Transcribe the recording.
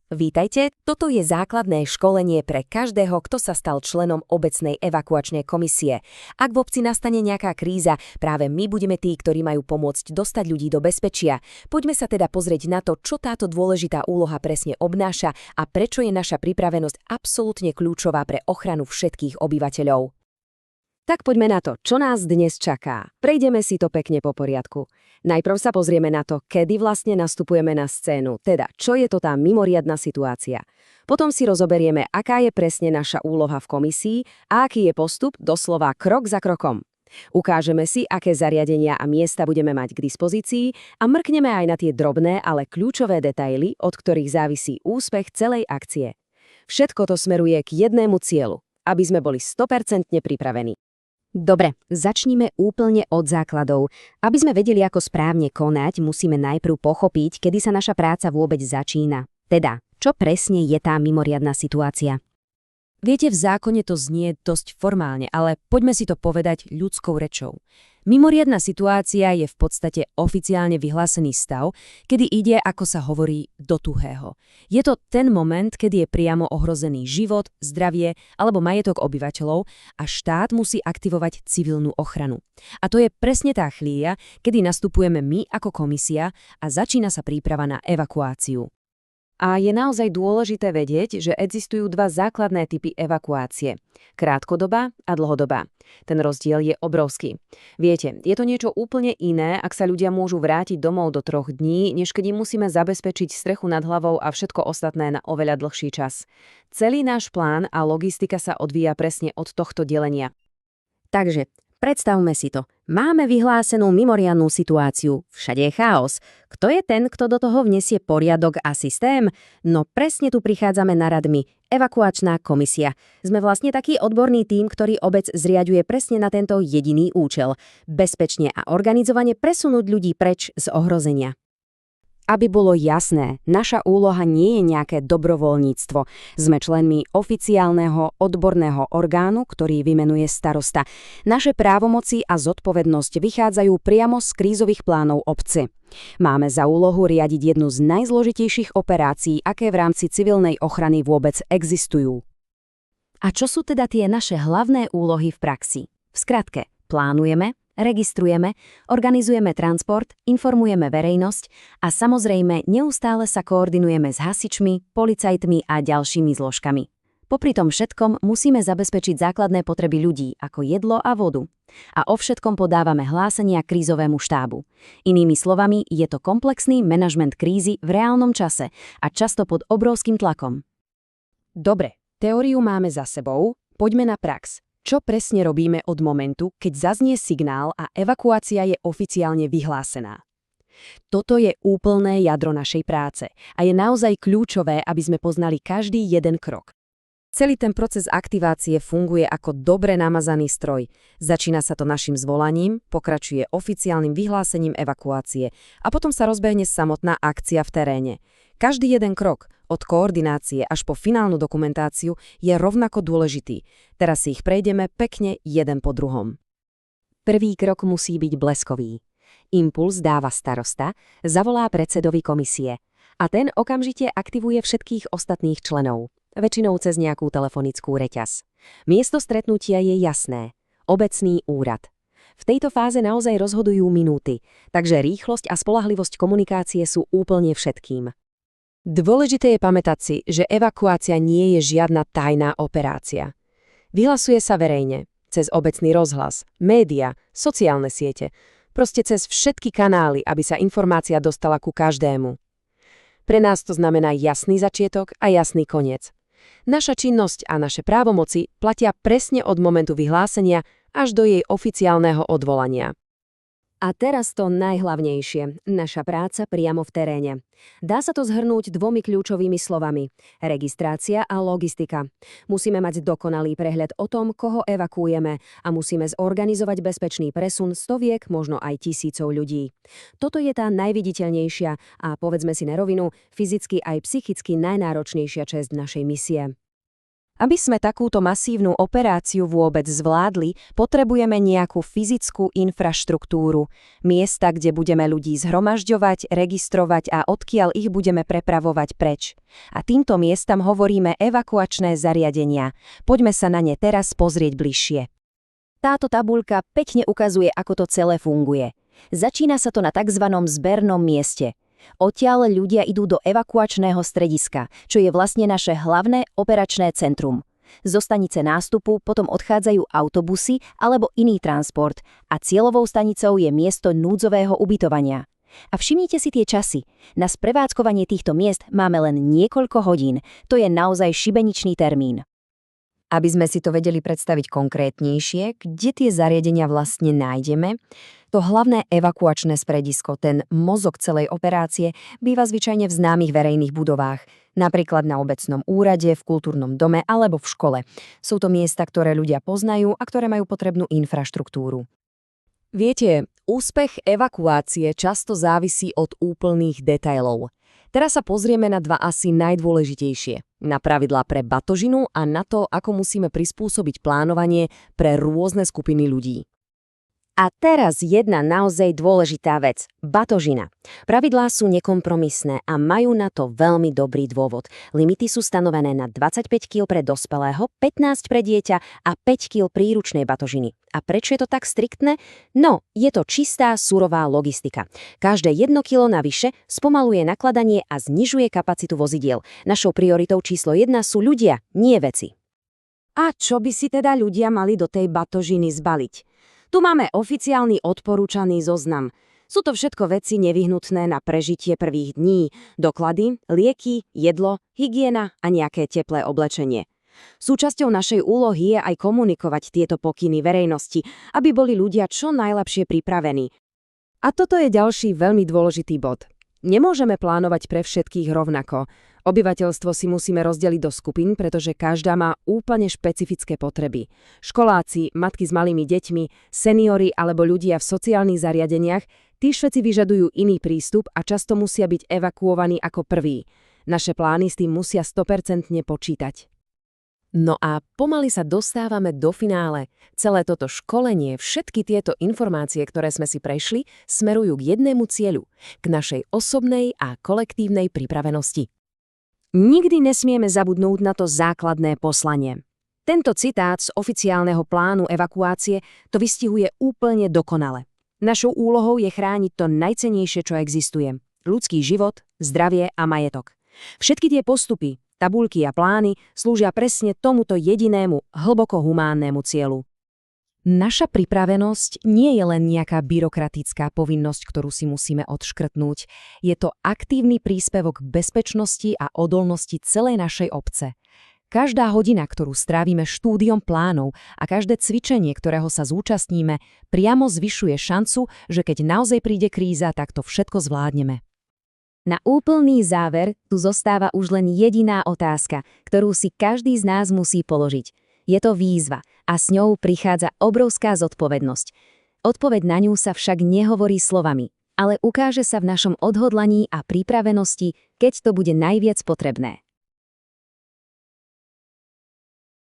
Vítajte, toto je základné školenie pre každého, kto sa stal členom obecnej evakuačnej komisie. Ak v obci nastane nejaká kríza, práve my budeme tí, ktorí majú pomôcť dostať ľudí do bezpečia. Poďme sa teda pozrieť na to, čo táto dôležitá úloha presne obnáša a prečo je naša pripravenosť absolútne kľúčová pre ochranu všetkých obyvateľov. Tak poďme na to, čo nás dnes čaká. Prejdeme si to pekne po poriadku. Najprv sa pozrieme na to, kedy vlastne nastupujeme na scénu, teda čo je to tá mimoriadna situácia. Potom si rozoberieme, aká je presne naša úloha v komisii a aký je postup, doslova krok za krokom. Ukážeme si, aké zariadenia a miesta budeme mať k dispozícii a mrkneme aj na tie drobné, ale kľúčové detaily, od ktorých závisí úspech celej akcie. Všetko to smeruje k jednému cieľu, aby sme boli 100% pripravení. Dobre, začnime úplne od základov. Aby sme vedeli, ako správne konať, musíme najprv pochopiť, kedy sa naša práca vôbec začína. Teda, čo presne je tá mimoriadna situácia? Viete, v zákone to znie dosť formálne, ale poďme si to povedať ľudskou rečou. Mimoriadna situácia je v podstate oficiálne vyhlásený stav, kedy ide, ako sa hovorí, do tuhého. Je to ten moment, kedy je priamo ohrozený život, zdravie alebo majetok obyvateľov a štát musí aktivovať civilnú ochranu. A to je presne tá chvíľa, kedy nastupujeme my ako komisia a začína sa príprava na evakuáciu. A je naozaj dôležité vedieť, že existujú dva základné typy evakuácie. Krátkodobá a dlhodobá. Ten rozdiel je obrovský. Viete, je to niečo úplne iné, ak sa ľudia môžu vrátiť domov do 3 dní, než keď im musíme zabezpečiť strechu nad hlavou a všetko ostatné na oveľa dlhší čas. Celý náš plán a logistika sa odvíja presne od tohto delenia. Takže predstavme si to. Máme vyhlásenú mimoriadnu situáciu. Všade je chaos. Kto je ten, kto do toho vnesie poriadok a systém? No presne tu prichádzame na radmi. Evakuačná komisia. Sme vlastne taký odborný tím, ktorý obec zriaďuje presne na tento jediný účel. Bezpečne a organizovane presunúť ľudí preč z ohrozenia. Aby bolo jasné, naša úloha nie je nejaké dobrovoľníctvo. Sme členmi oficiálneho odborného orgánu, ktorý vymenuje starosta. Naše právomoci a zodpovednosť vychádzajú priamo z krízových plánov obce. Máme za úlohu riadiť jednu z najzložitejších operácií, aké v rámci civilnej ochrany vôbec existujú. A čo sú teda tie naše hlavné úlohy v praxi? V skratke, plánujeme, registrujeme, organizujeme transport, informujeme verejnosť a samozrejme neustále sa koordinujeme s hasičmi, policajtmi a ďalšími zložkami. Popri tom všetkom musíme zabezpečiť základné potreby ľudí ako jedlo a vodu. A o všetkom podávame hlásenia krízovému štábu. Inými slovami, je to komplexný manažment krízy v reálnom čase a často pod obrovským tlakom. Dobre, teóriu máme za sebou, poďme na prax. Čo presne robíme od momentu, keď zaznie signál a evakuácia je oficiálne vyhlásená? Toto je úplné jadro našej práce a je naozaj kľúčové, aby sme poznali každý jeden krok. Celý ten proces aktivácie funguje ako dobre namazaný stroj. Začína sa to našim zvolaním, pokračuje oficiálnym vyhlásením evakuácie a potom sa rozbehne samotná akcia v teréne. Každý jeden krok, od koordinácie až po finálnu dokumentáciu, je rovnako dôležitý. Teraz si ich prejdeme pekne jeden po druhom. Prvý krok musí byť bleskový. Impuls dáva starosta, zavolá predsedovi komisie a ten okamžite aktivuje všetkých ostatných členov, väčšinou cez nejakú telefonickú reťaz. Miesto stretnutia je jasné. Obecný úrad. V tejto fáze naozaj rozhodujú minúty, takže rýchlosť a spoľahlivosť komunikácie sú úplne všetkým. Dôležité je pamätať si, že evakuácia nie je žiadna tajná operácia. Vyhlasuje sa verejne, cez obecný rozhlas, média, sociálne siete, proste cez všetky kanály, aby sa informácia dostala ku každému. Pre nás to znamená jasný začiatok a jasný koniec. Naša činnosť a naše právomoci platia presne od momentu vyhlásenia až do jej oficiálneho odvolania. A teraz to najhlavnejšie, naša práca priamo v teréne. Dá sa to zhrnúť 2 kľúčovými slovami. Registrácia a logistika. Musíme mať dokonalý prehľad o tom, koho evakuujeme a musíme zorganizovať bezpečný presun stoviek, možno aj tisícov ľudí. Toto je tá najviditeľnejšia a povedzme si na rovinu, fyzicky aj psychicky najnáročnejšia časť našej misie. Aby sme takúto masívnu operáciu vôbec zvládli, potrebujeme nejakú fyzickú infraštruktúru, miesta, kde budeme ľudí zhromažďovať, registrovať a odkiaľ ich budeme prepravovať preč. A týmto miestam hovoríme evakuačné zariadenia. Poďme sa na ne teraz pozrieť bližšie. Táto tabuľka pekne ukazuje, ako to celé funguje. Začína sa to na tzv. Zbernom mieste. Odtiaľ ľudia idú do evakuačného strediska, čo je vlastne naše hlavné operačné centrum. Zo stanice nástupu potom odchádzajú autobusy alebo iný transport a cieľovou stanicou je miesto núdzového ubytovania. A všimnite si tie časy. Na sprevádzkovanie týchto miest máme len niekoľko hodín. To je naozaj šibeničný termín. Aby sme si to vedeli predstaviť konkrétnejšie, kde tie zariadenia vlastne nájdeme, to hlavné evakuačné stredisko, ten mozog celej operácie, býva zvyčajne v známych verejných budovách, napríklad na obecnom úrade, v kultúrnom dome alebo v škole. Sú to miesta, ktoré ľudia poznajú a ktoré majú potrebnú infraštruktúru. Viete, úspech evakuácie často závisí od úplných detailov. Teraz sa pozrieme na dva asi najdôležitejšie. Na pravidlá pre batožinu a na to, ako musíme prispôsobiť plánovanie pre rôzne skupiny ľudí. A teraz jedna naozaj dôležitá vec. Batožina. Pravidlá sú nekompromisné a majú na to veľmi dobrý dôvod. Limity sú stanovené na 25 kg pre dospelého, 15 pre dieťa a 5 kg príručnej batožiny. A prečo je to tak striktné? No, je to čistá, surová logistika. Každé 1 kilo navyše spomaluje nakladanie a znižuje kapacitu vozidiel. Našou prioritou číslo 1 sú ľudia, nie veci. A čo by si teda ľudia mali do tej batožiny zbaliť? Tu máme oficiálny odporúčaný zoznam. Sú to všetko veci nevyhnutné na prežitie prvých dní, doklady, lieky, jedlo, hygiena a nejaké teplé oblečenie. Súčasťou našej úlohy je aj komunikovať tieto pokyny verejnosti, aby boli ľudia čo najlepšie pripravení. A toto je ďalší veľmi dôležitý bod. Nemôžeme plánovať pre všetkých rovnako. Obyvateľstvo si musíme rozdeliť do skupín, pretože každá má úplne špecifické potreby. Školáci, matky s malými deťmi, seniori alebo ľudia v sociálnych zariadeniach, tí všetci vyžadujú iný prístup a často musia byť evakuovaní ako prví. Naše plány s tým musia 100% počítať. No a pomaly sa dostávame do finále. Celé toto školenie, všetky tieto informácie, ktoré sme si prešli, smerujú k jednému cieľu, k našej osobnej a kolektívnej pripravenosti. Nikdy nesmieme zabudnúť na to základné poslanie. Tento citát z oficiálneho plánu evakuácie to vystihuje úplne dokonale. Našou úlohou je chrániť to najcennejšie, čo existuje. Ľudský život, zdravie a majetok. Všetky tie postupy, tabuľky a plány slúžia presne tomuto jedinému, hlboko humánnemu cieľu. Naša pripravenosť nie je len nejaká byrokratická povinnosť, ktorú si musíme odškrtnúť. Je to aktívny príspevok k bezpečnosti a odolnosti celej našej obce. Každá hodina, ktorú strávime štúdiom plánov a každé cvičenie, ktorého sa zúčastníme, priamo zvyšuje šancu, že keď naozaj príde kríza, tak to všetko zvládneme. Na úplný záver tu zostáva už len jediná otázka, ktorú si každý z nás musí položiť. Je to výzva a s ňou prichádza obrovská zodpovednosť. Odpoveď na ňu sa však nehovorí slovami, ale ukáže sa v našom odhodlaní a pripravenosti, keď to bude najviac potrebné.